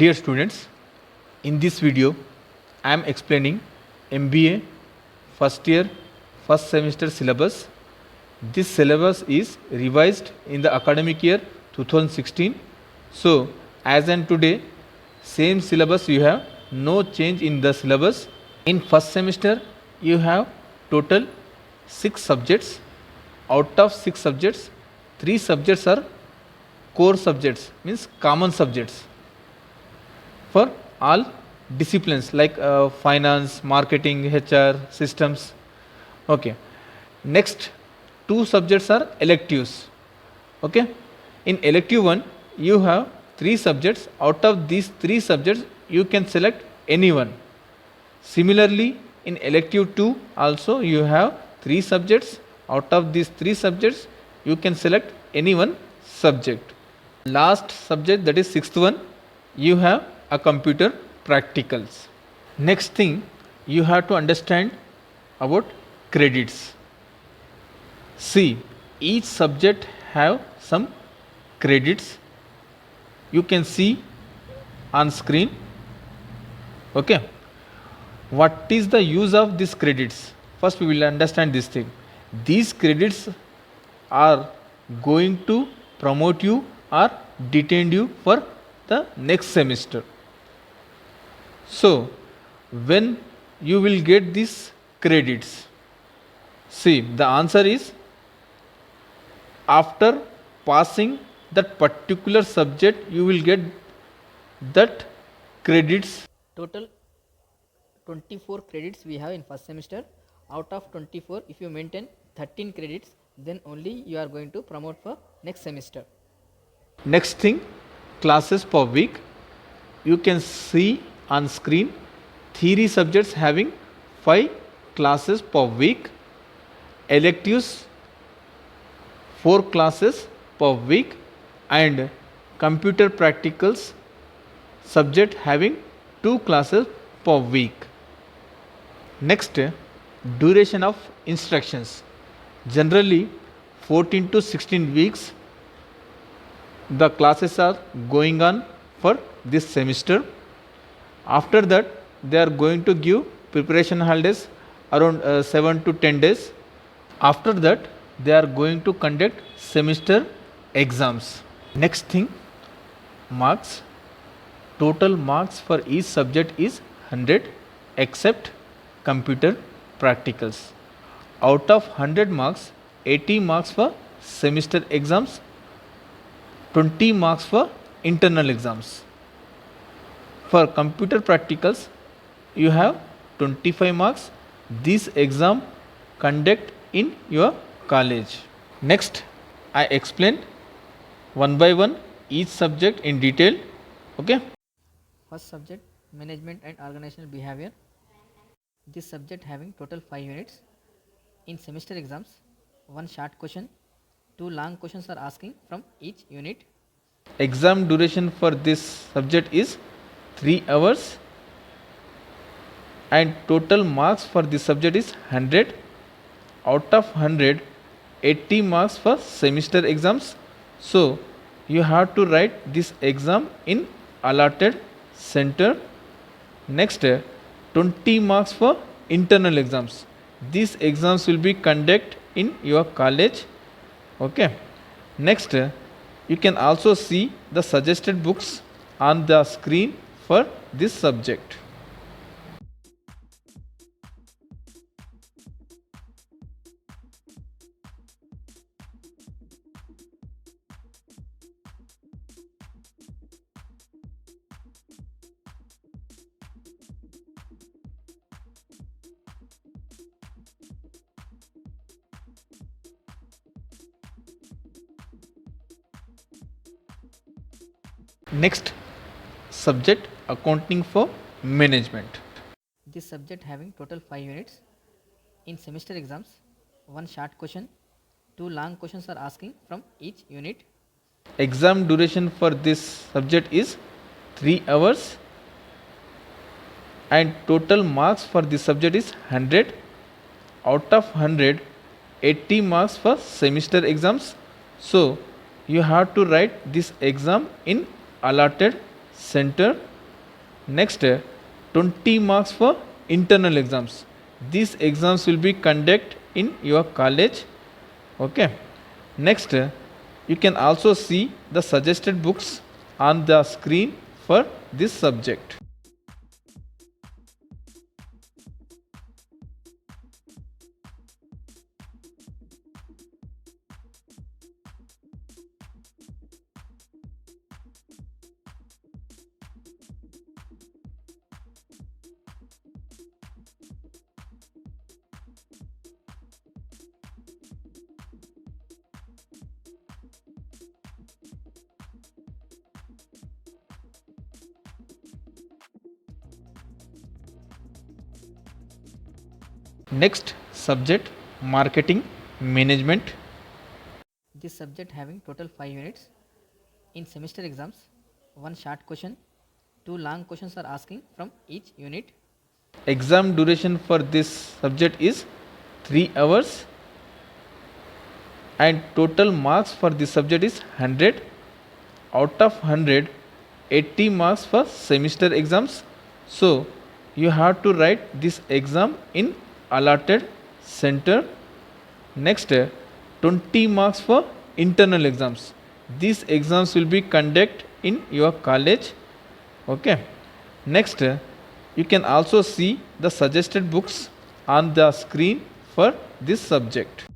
Dear students, in this video I am explaining MBA first year first semester syllabus. This syllabus is revised in the academic year 2016. So as and today same syllabus you have, no change in the syllabus. In first semester you have total 6 subjects. Out of 6 subjects, 3 subjects are core subjects, means common subjects for all disciplines like finance, marketing, HR, systems. Okay. Next 2 subjects are electives. Okay. In elective 1 you have 3 subjects. Out of these 3 subjects you can select any one. Similarly in elective 2 also you have 3 subjects. Out of these 3 subjects you can select any one subject. Last subject, that is 6th one, you have a computer practicals. Next thing you have to understand about credits. See, each subject have some credits. You can see on screen. Okay. What is the use of these credits? First we will understand this thing. These credits are going to promote you or detain you for the next semester. So when you will get these credits? See, the answer is after passing that particular subject you will get that credits. Total 24 credits we have in first semester. Out of 24, if you maintain 13 credits, then only you are going to promote for next semester. Next thing, classes per week. You can see on screen theory subjects having 5 classes per week, electives 4 classes per week, and computer practicals subject having 2 classes per week. Next, duration of instructions. Generally 14 to 16 weeks the classes are going on for this semester. After that they are going to give preparation holidays around 7 to 10 days. After that they are going to conduct semester exams. Next thing, marks. Total marks for each subject is 100 except computer practicals. Out of 100 marks, 80 marks for semester exams, 20 marks for internal exams. For computer practicals you have 25 marks. This exam conduct in your college. Next I explain one by one each subject in detail. Okay. First subject, management and organizational behavior. This subject having total 5 units. In semester exams, 1 short question, 2 long questions are asking from each unit. Exam duration for this subject is 3 hours and total marks for this subject is 100. Out of 100, 80 marks for semester exams. So you have to write this exam in allotted center. Next, 20 marks for internal exams. These exams will be conducted in your college. Okay. Next, you can also see the suggested books on the screen for this subject. Next subject, accounting for management. This subject having total 5 units. In semester exams, 1 short question, 2 long questions are asking from each unit. Exam duration for this subject is 3 hours and total marks for this subject is 100. Out of 100, 80 marks for semester exams. So you have to write this exam in allotted center. Next, 20 marks for internal exams. These exams will be conducted in your college. Okay. Next, you can also see the suggested books on the screen for this subject. Next subject, marketing management. This subject having total 5 units. In semester exams, one short question, two long questions are asking from each unit. Exam duration for this subject is 3 hours and total marks for this subject is 100. Out of 100, 80 marks for semester exams. So you have to write this exam in allotted center. Next, 20 marks for internal exams. These exams will be conducted in your college. Okay. Next, you can also see the suggested books on the screen for this subject.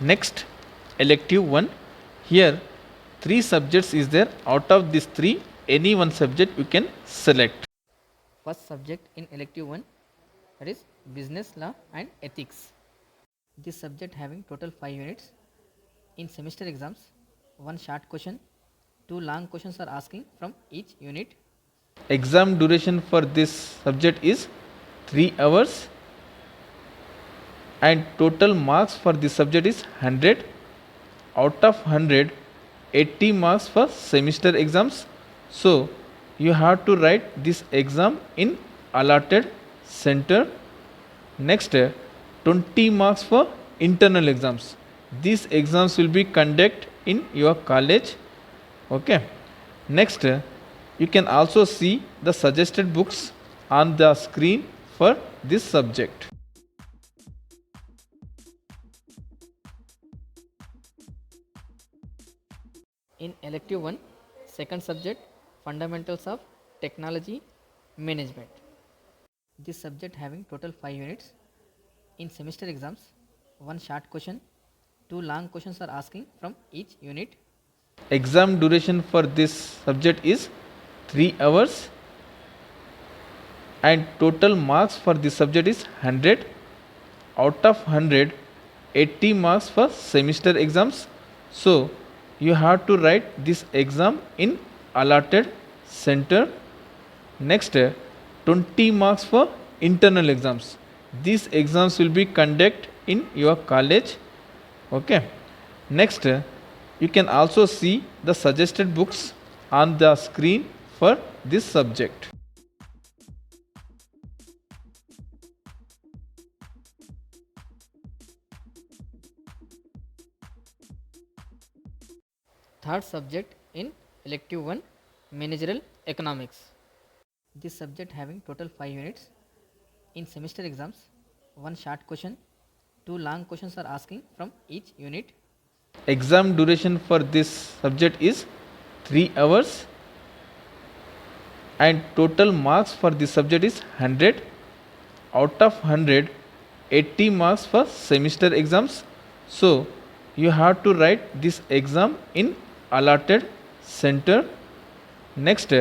Next, elective 1. Here 3 subjects is there. Out of these 3, any one subject you can select. First subject in elective 1, that is business law and ethics. This subject having total 5 units. In semester exams, one short question, two long questions are asking from each unit. Exam duration for this subject is 3 hours and total marks for this subject is 100. Out of 100, 80 marks for semester exams. So you have to write this exam in allotted center. Next, 20 marks for internal exams. These exams will be conducted in your college. Okay. Next, you can also see the suggested books on the screen for this subject. In elective 1, second subject, fundamentals of technology management. This subject having total 5 units. In semester exams, one short question, two long questions are asking from each unit. Exam duration for this subject is 3 hours and total marks for this subject is 100. Out of 100, 80 marks for semester exams. So you have to write this exam in allotted center. Next, 20 marks for internal exams. These exams will be conducted in your college. Okay. Next, you can also see the suggested books on the screen for this subject. Third subject in elective 1, managerial economics. This subject having total 5 units. In semester exams, one short question, two long questions are asking from each unit. Exam duration for this subject is 3 hours and total marks for this subject is 100. Out of 100, 80 marks for semester exams. So you have to write this exam in allotted center. Next,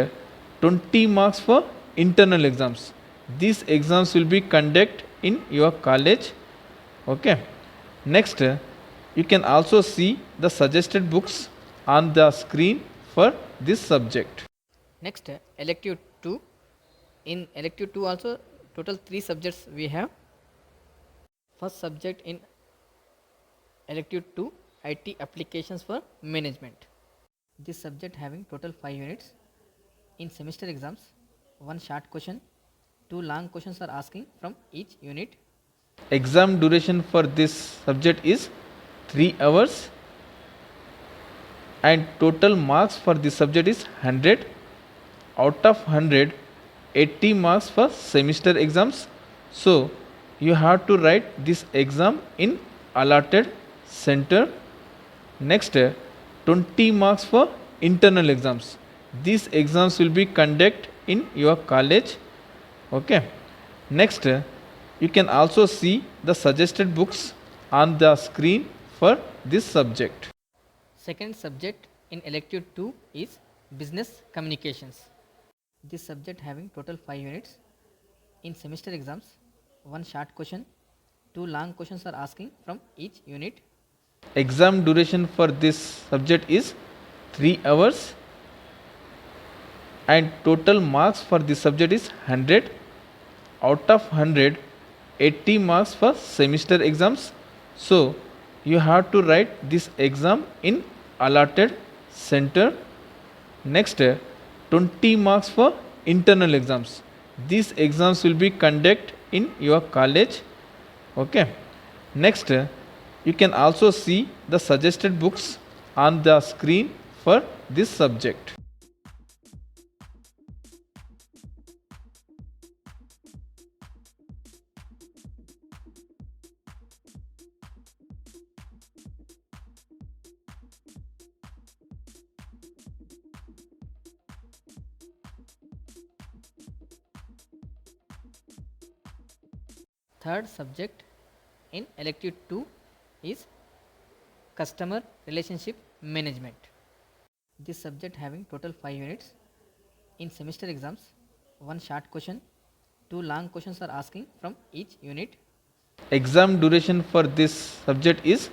20 marks for internal exams. These exams will be conducted in your college. Okay. Next, you can also see the suggested books on the screen for this subject. Next, elective 2. In elective 2 also total 3 subjects we have. First subject in elective 2, IT applications for management. This subject having total 5 units. In semester exams, one short question, two long questions are asking from each unit. Exam duration for this subject is 3 hours and total marks for this subject is 100. Out of 100, 80 marks for semester exams. So you have to write this exam in allotted center. Next, 20 marks for internal exams. These exams will be conducted in your college. Okay. Next, you can also see the suggested books on the screen for this subject. Second subject in elective 2 is business communications. This subject having total 5 units. In semester exams, one short question, two long questions are asking from each unit. Exam duration for this subject is 3 hours and total marks for this subject is 100. Out of 100, 80 marks for semester exams. So you have to write this exam in allotted center. Next, 20 marks for internal exams. These exams will be conducted in your college. Okay. Next, you can also see the suggested books on the screen for this subject. Third subject in elective 2 is customer relationship management. This subject having total 5 units. In semester exams, one short question, two long questions are asking from each unit. Exam duration for this subject is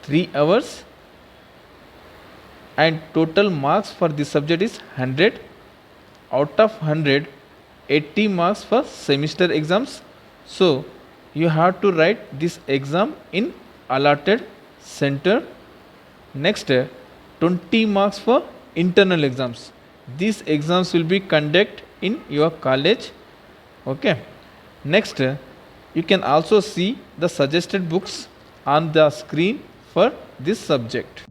3 hours and total marks for this subject is 100. Out of 100, 80 marks for semester exams. So you have to write this exam in allotted center. Next, 20 marks for internal exams. These exams will be conducted in your college. Okay. Next, you can also see the suggested books on the screen for this subject.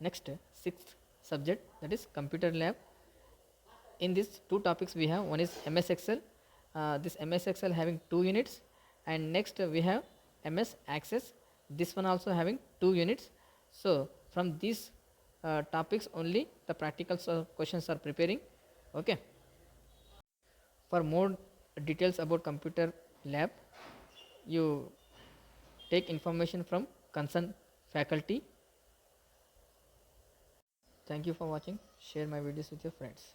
Next, sixth subject, that is computer lab. In these two topics we have, one is MS Excel. This MS Excel having 2 units, and next we have MS Access. This one also having 2 units. So from these topics only the practical questions are preparing. Okay. For more details about computer lab, you take information from concerned faculty. Thank you for watching. Share my videos with your friends.